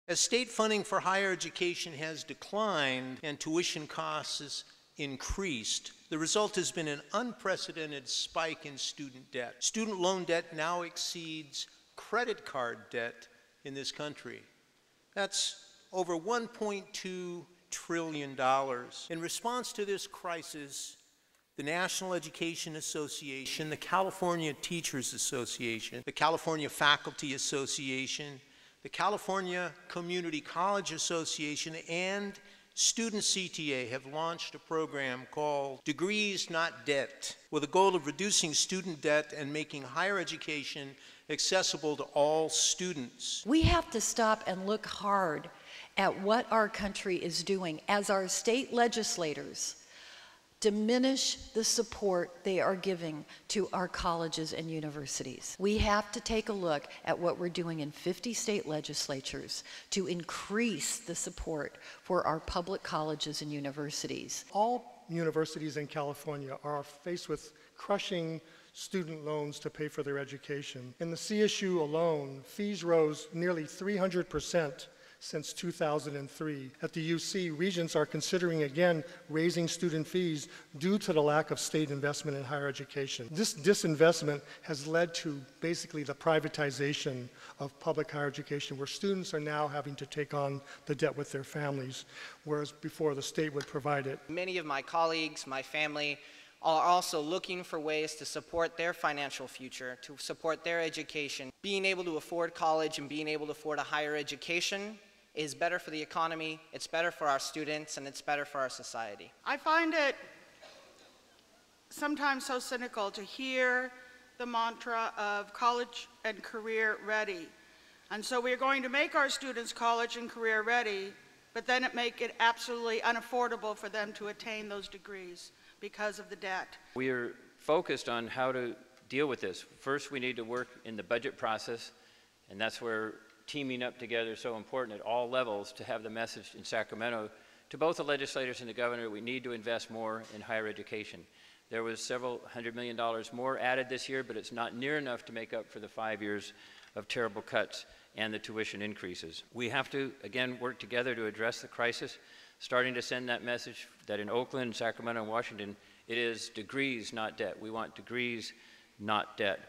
As state funding for higher education has declined and tuition costs increased, the result has been an unprecedented spike in student debt. Student loan debt now exceeds credit card debt in this country. That's over $1.2 trillion. In response to this crisis, the National Education Association, the California Teachers Association, the California Faculty Association, the California Community College Association, and Student CTA have launched a program called Degrees Not Debt, with a goal of reducing student debt and making higher education accessible to all students. We have to stop and look hard at what our country is doing as our state legislators diminish the support they are giving to our colleges and universities. We have to take a look at what we're doing in 50 state legislatures to increase the support for our public colleges and universities. All universities in California are faced with crushing student loans to pay for their education. In the CSU alone, fees rose nearly 300% since 2003. At the UC, regents are considering again raising student fees due to the lack of state investment in higher education. This disinvestment has led to basically the privatization of public higher education, where students are now having to take on the debt with their families, whereas before the state would provide it. Many of my colleagues, my family, are also looking for ways to support their financial future, to support their education. Being able to afford college and being able to afford a higher education is better for the economy, it's better for our students, and it's better for our society. I find it sometimes so cynical to hear the mantra of college and career ready. And so we're going to make our students college and career ready, but then make it absolutely unaffordable for them to attain those degrees because of the debt. We are focused on how to deal with this. First, we need to work in the budget process, and that's where teaming up together is so important at all levels to have the message in Sacramento to both the legislators and the governor. We need to invest more in higher education. There was several $100 million more added this year, but it's not near enough to make up for the 5 years of terrible cuts and the tuition increases. We have to, again, work together to address the crisis, starting to send that message that in Oakland, Sacramento, and Washington, it is degrees, not debt. We want degrees, not debt.